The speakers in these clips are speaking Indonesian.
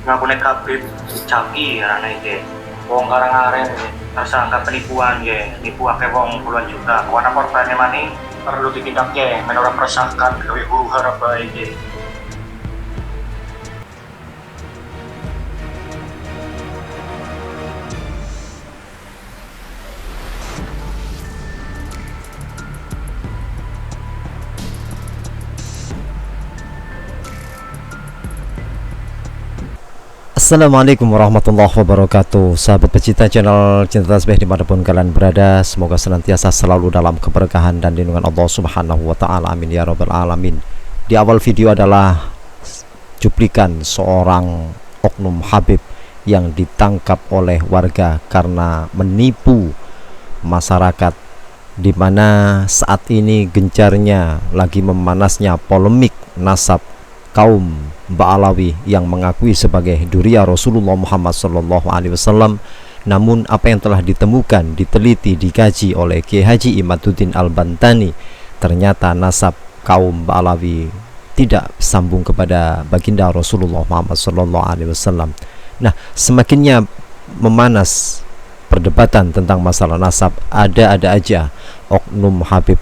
ngapune kabeh jaki arane iki. Wong karang-aren tersangka penipuan ya, nipu akeh wong puluhan juta. Wana korbannya maning perlu ditindak ya, menurut meresahkan gawe huru-hara bae iki. Assalamualaikum warahmatullahi wabarakatuh. Sahabat pecinta channel Cinta Tasbih dimanapun kalian berada, semoga senantiasa selalu dalam keberkahan dan lindungan Allah subhanahu wa ta'ala, amin ya rabbal alamin. Di awal video adalah cuplikan seorang oknum Habib yang ditangkap oleh warga karena menipu masyarakat, di mana saat ini gencarnya lagi memanasnya polemik nasab kaum Ba'alawi yang mengakui sebagai Duriyah Rasulullah Muhammad SAW. Namun apa yang telah ditemukan, diteliti, dikaji oleh Kiai Haji Imaduddin Al-Bantani, ternyata nasab kaum Ba'alawi tidak sambung kepada baginda Rasulullah Muhammad SAW. Nah, semakinnya memanas perdebatan tentang masalah nasab, ada aja oknum Habib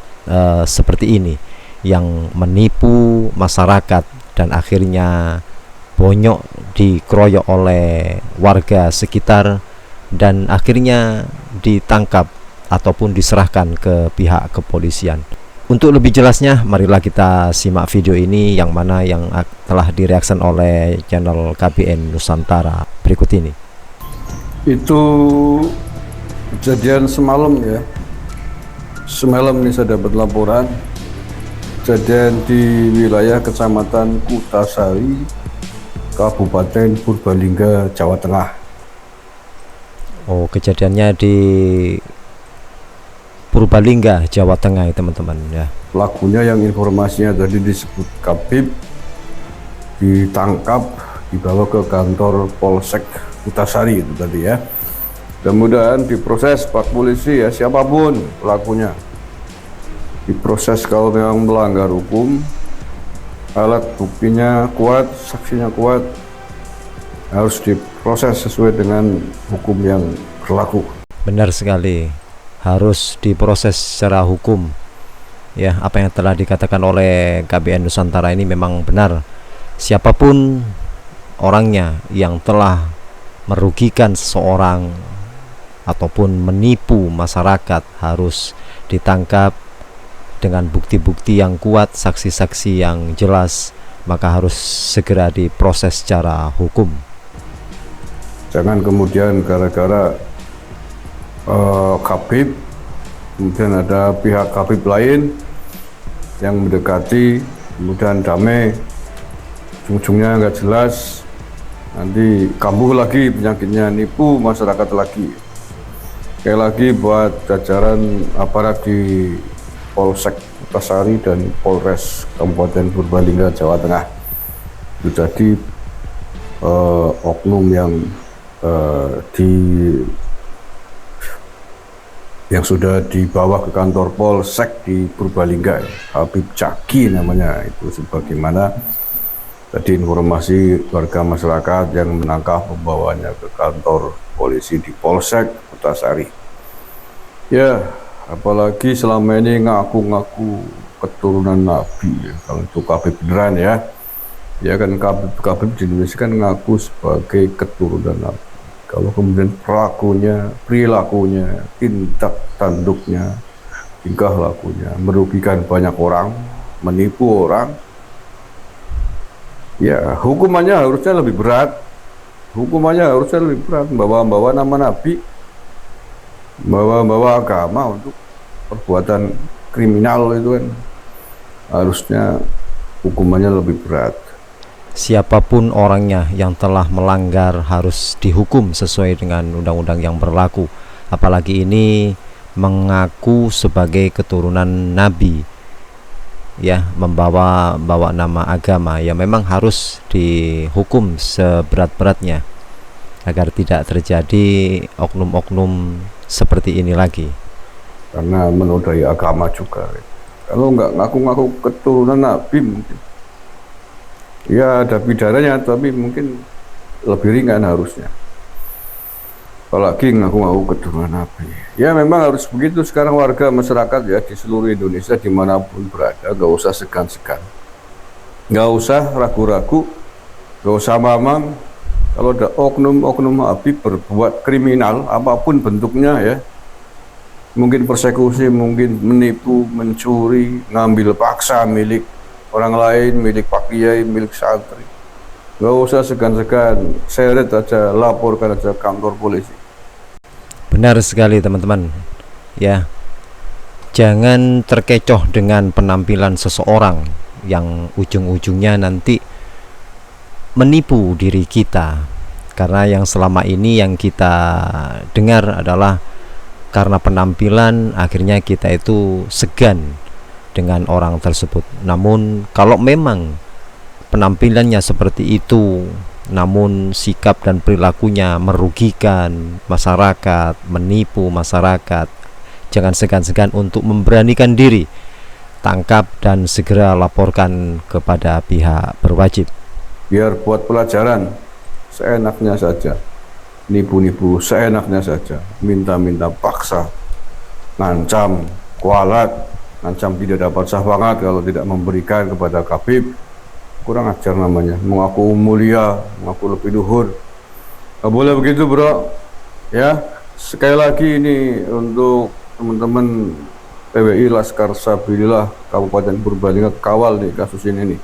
seperti ini yang menipu masyarakat dan akhirnya bonyok dikeroyok oleh warga sekitar dan akhirnya ditangkap ataupun diserahkan ke pihak kepolisian. Untuk lebih jelasnya, marilah kita simak video ini yang mana yang telah direaksikan oleh channel KBN Nusantara berikut ini. Itu kejadian semalam ya. Semalam ini saya dapat laporan kejadian di wilayah Kecamatan Kutasari, Kabupaten Purbalingga, Jawa Tengah. Oh, kejadiannya di Purbalingga, Jawa Tengah ya teman-teman ya. Pelakunya yang informasinya tadi disebut Kabib ditangkap, dibawa ke kantor Polsek Kutasari itu tadi ya. Mudah-mudahan diproses Pak polisi ya, siapapun pelakunya diproses. Kalau memang melanggar hukum, alat buktinya kuat, saksinya kuat, harus diproses sesuai dengan hukum yang berlaku. Benar sekali, harus diproses secara hukum ya. Apa yang telah dikatakan oleh KBN Nusantara ini memang benar. Siapapun orangnya yang telah merugikan seseorang ataupun menipu masyarakat harus ditangkap dengan bukti-bukti yang kuat, saksi-saksi yang jelas, maka harus segera diproses secara hukum. Jangan kemudian gara-gara Kabib, kemudian ada pihak Kabib lain yang mendekati, kemudian damai, ujung-ujungnya nggak jelas, nanti kambuh lagi penyakitnya, nipu masyarakat lagi. Sekali lagi buat jajaran aparat di Polsek Kutasari dan Polres Kabupaten Purbalingga, Jawa Tengah, itu jadi oknum yang sudah dibawa ke kantor Polsek di Purbalingga, Habib Jaki namanya itu, sebagaimana tadi informasi warga masyarakat yang menangkap membawanya ke kantor polisi di Polsek Kutasari. Ya, apalagi selama ini ngaku-ngaku keturunan Nabi ya, kalau itu Kabib beneran ya. Ya kan Kabib di Indonesia kan ngaku sebagai keturunan Nabi. Kalau kemudian perilakunya, tindak tanduknya, tingkah lakunya merugikan banyak orang, menipu orang, ya hukumannya harusnya lebih berat. Bawa nama Nabi, bawa agama untuk perbuatan kriminal itu kan harusnya hukumannya lebih berat. Siapapun orangnya yang telah melanggar harus dihukum sesuai dengan undang-undang yang berlaku. Apalagi ini mengaku sebagai keturunan Nabi ya, membawa nama agama, ya memang harus dihukum seberat-beratnya agar tidak terjadi oknum-oknum seperti ini lagi. Karena menodai agama juga. Kalau nggak ngaku-ngaku keturunan Nabi mungkin ya ada pidananya, tapi mungkin lebih ringan harusnya. Apalagi ngaku-ngaku keturunan Nabi. Ya memang harus begitu sekarang warga masyarakat ya di seluruh Indonesia dimanapun berada, gak usah segan-segan, gak usah ragu-ragu, gak usah mamang. Kalau ada oknum-oknum Habib berbuat kriminal apapun bentuknya ya, mungkin persekusi, mungkin menipu, mencuri, ngambil paksa milik orang lain, milik pak kiai, milik santri, gak usah segan-segan, seret aja, laporkan aja kantor polisi. Benar sekali teman-teman. Ya, jangan terkecoh dengan penampilan seseorang yang ujung-ujungnya nanti menipu diri kita. Karena yang selama ini yang kita dengar adalah karena penampilan akhirnya kita itu segan dengan orang tersebut. Namun kalau memang penampilannya seperti itu, namun sikap dan perilakunya merugikan masyarakat, menipu masyarakat, jangan segan-segan untuk memberanikan diri, tangkap dan segera laporkan kepada pihak berwajib. Biar buat pelajaran, seenaknya saja, nipu-nipu seenaknya saja, minta-minta paksa, ngancam, kualat, ngancam tidak dapat syafaat kalau tidak memberikan kepada Habib. Kurang ajar namanya, mengaku mulia, mengaku lebih luhur. Gak boleh begitu bro. Ya, sekali lagi ini untuk teman-teman PWI Laskar Sabilillah Kabupaten Purbalingga, kawal nih kasus ini nih.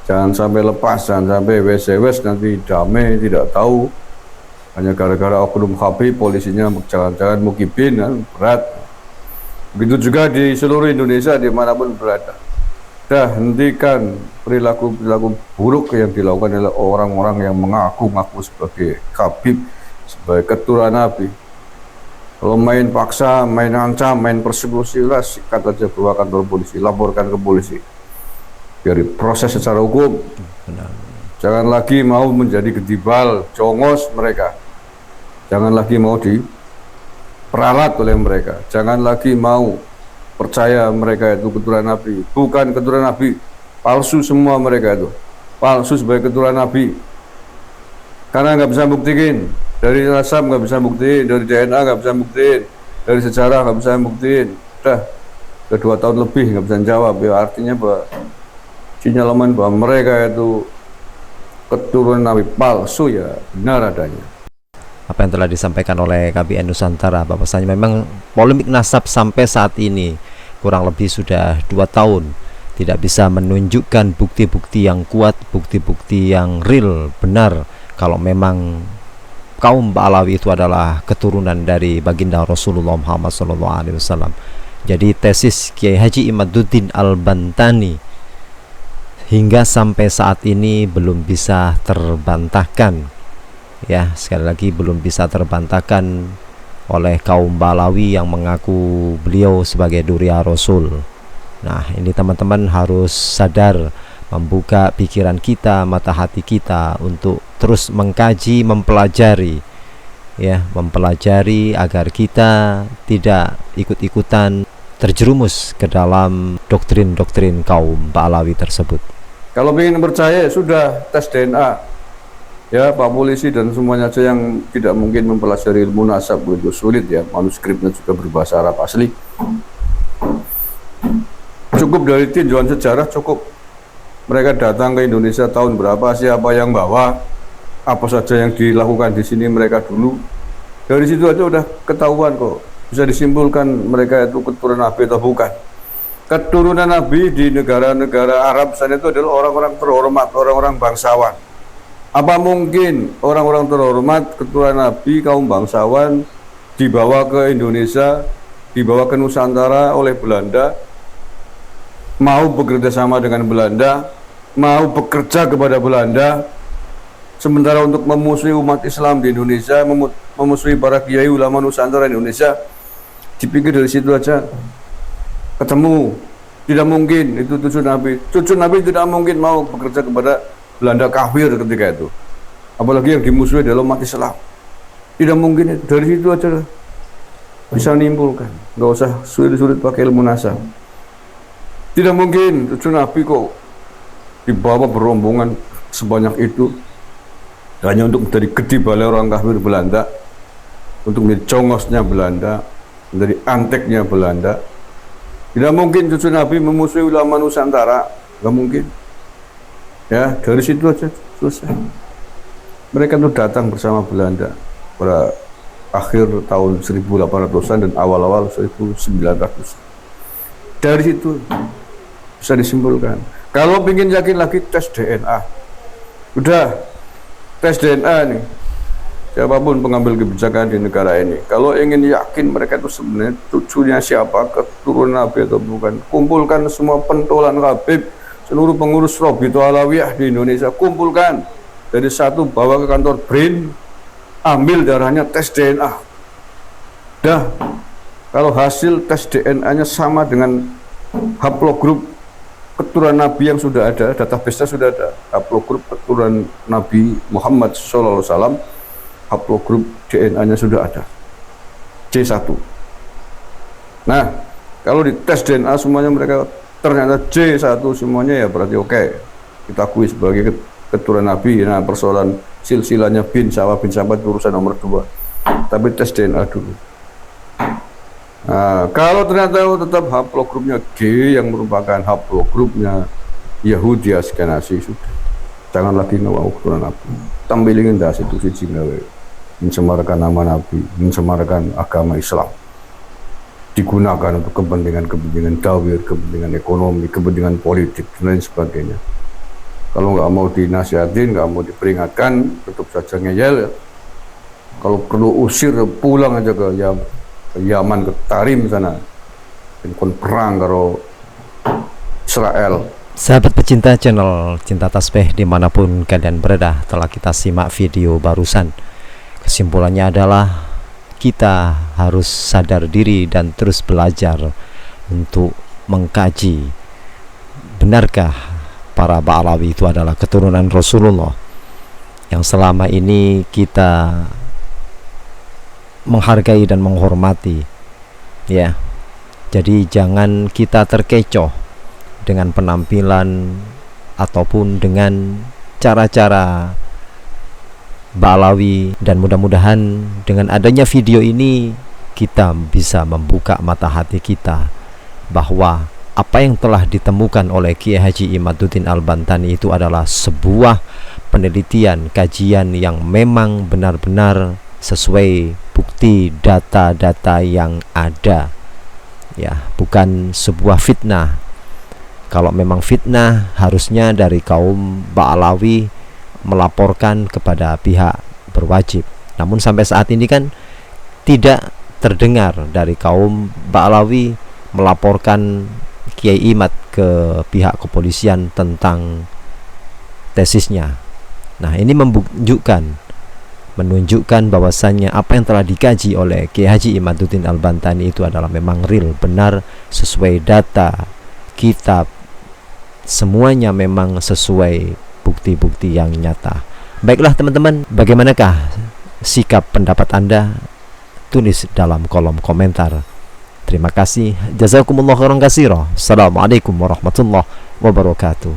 Jangan sampai lepas, jangan sampai wes nanti damai tidak tahu. Hanya gara-gara oknum Habib, polisinya jangan-jangan mukibin kan, berat. Begitu juga di seluruh Indonesia dimanapun berada. Hentikan perilaku-perilaku buruk yang dilakukan oleh orang-orang yang mengaku-ngaku sebagai Habib, sebagai keturunan Nabi. Kalau main paksa, main ancam, main persekusi, lah sikat aja bawa kantor polisi, laporkan ke polisi. Biar proses secara hukum. Benar. Jangan lagi mau menjadi gedibal, jongos mereka. Jangan lagi mau diperalat oleh mereka. Jangan lagi mau percaya mereka itu keturunan Nabi. Bukan keturunan Nabi, palsu semua mereka itu, palsu sebagai keturunan Nabi. Karena nggak bisa buktiin, dari nasab nggak bisa buktiin, dari DNA nggak bisa buktiin, dari sejarah nggak bisa buktiin. Udah 2 tahun lebih nggak bisa jawab. Ya artinya bahwa sinyalemen bahwa mereka itu keturunan Nabi palsu ya benar adanya. Apa yang telah disampaikan oleh KBN Nusantara, bahwasanya memang polemik nasab sampai saat ini kurang lebih sudah 2 tahun tidak bisa menunjukkan bukti-bukti yang kuat, bukti-bukti yang real, benar kalau memang kaum Ba'alawi itu adalah keturunan dari baginda Rasulullah Muhammad SAW. Jadi tesis Kiai Haji Imaduddin Al-Bantani hingga sampai saat ini belum bisa terbantahkan. Ya, sekali lagi belum bisa terbantahkan oleh kaum Ba'alawi yang mengaku beliau sebagai Duria Rasul. Nah, ini teman-teman harus sadar, membuka pikiran kita, mata hati kita untuk terus mengkaji, mempelajari, ya, mempelajari agar kita tidak ikut-ikutan terjerumus ke dalam doktrin-doktrin kaum Ba'alawi tersebut. Kalau ingin percaya sudah tes DNA. Ya, Pak Polisi dan semuanya aja yang tidak mungkin mempelajari ilmu nasab begitu sulit ya, manuskripnya juga berbahasa Arab asli. Cukup dari tinjauan sejarah, cukup mereka datang ke Indonesia tahun berapa, siapa yang bawa, apa saja yang dilakukan di sini mereka dulu. Dari situ aja udah ketahuan kok, bisa disimpulkan mereka itu keturunan Nabi atau bukan. Keturunan Nabi di negara-negara Arab sana itu adalah orang-orang terhormat, orang-orang bangsawan. Apa mungkin orang-orang terhormat keturunan Nabi, kaum bangsawan dibawa ke Indonesia, dibawa ke Nusantara oleh Belanda, mau bekerja sama dengan Belanda, mau bekerja kepada Belanda, sementara untuk memusuhi umat Islam di Indonesia, memusuhi para kiai ulama Nusantara Indonesia, dipikir dari situ aja ketemu. Tidak mungkin itu cucu Nabi. Cucu Nabi tidak mungkin mau bekerja kepada Belanda kafir ketika itu, apalagi yang dimusuhi adalah umat Islam. Tidak mungkin itu. Dari situ aja bisa nimpulkan, nggak usah sulit-sulit pakai ilmu nasab. Tidak mungkin cucu Nabi kok dibawa berombongan sebanyak itu hanya untuk menjadi gede balai orang kafir Belanda, untuk menjadi congosnya Belanda, menjadi anteknya Belanda. Tidak mungkin cucu Nabi memusuhi ulama Nusantara, nggak mungkin. Ya, dari situ aja selesai. Mereka itu datang bersama Belanda pada akhir tahun 1800-an dan awal-awal 1900. Dari situ bisa disimpulkan. Kalau ingin yakin lagi, tes DNA. Udah, tes DNA nih. Siapapun pengambil kebijakan di negara ini, kalau ingin yakin mereka itu sebenarnya cucunya siapa, keturunan Nabi atau bukan, kumpulkan semua pentolan Habib, seluruh pengurus Robito Alawiyah di Indonesia, kumpulkan dari satu, bawa ke kantor BRIN, ambil darahnya, tes DNA. Dah, kalau hasil tes DNA-nya sama dengan haplogrup keturunan Nabi yang sudah ada, database-nya sudah ada, haplogrup keturunan Nabi Muhammad SAW, haplogrup DNA-nya sudah ada, C1. Nah, kalau di tes DNA semuanya mereka ternyata C1 semuanya, ya berarti oke, kita akui sebagai keturunan Nabi. Nah, persoalan silsilahnya bin Sawah itu urusan nomor 2, tapi tes DNA dulu. Nah, kalau ternyata tetap haplogrupnya G yang merupakan haplogrupnya Yahudi Askenazi, sudah, jangan lagi ngawau keturunan Nabi, tampilin dah situ siji gawe mencemarkan nama Nabi, mencemarkan agama Islam, digunakan untuk kepentingan dawir, kepentingan ekonomi, kepentingan politik dan lain sebagainya. Kalau nggak mau dinasihatin, nggak mau diperingatkan, tetap saja ngeyel. Kalau perlu usir, pulang aja ke Yaman, ke Tarim sana, kon perang karo Israel. Sahabat pecinta channel Cinta Tasbih dimanapun kalian berada, telah kita simak video barusan. Kesimpulannya adalah kita harus sadar diri dan terus belajar untuk mengkaji, benarkah para Ba'alawi itu adalah keturunan Rasulullah yang selama ini kita menghargai dan menghormati, ya. Jadi jangan kita terkecoh dengan penampilan ataupun dengan cara-cara Ba'alawi, dan mudah-mudahan dengan adanya video ini kita bisa membuka mata hati kita bahwa apa yang telah ditemukan oleh Kiai Haji Imaduddin Al-Bantani itu adalah sebuah penelitian, kajian yang memang benar-benar sesuai bukti data-data yang ada, ya, bukan sebuah fitnah. Kalau memang fitnah, harusnya dari kaum Ba'alawi melaporkan kepada pihak berwajib. Namun sampai saat ini kan tidak terdengar dari kaum Ba'alawi melaporkan Kiai Imad ke pihak kepolisian tentang tesisnya. Nah, ini menunjukkan bahwasannya apa yang telah dikaji oleh Kiai Haji Imaduddin Al-Bantani itu adalah memang real, benar, sesuai data, kitab, semuanya memang sesuai bukti-bukti yang nyata. Baiklah teman-teman, bagaimanakah sikap pendapat Anda? Tulis dalam kolom komentar. Terima kasih. Jazakumullah khairan katsira. Assalamualaikum warahmatullahi wabarakatuh.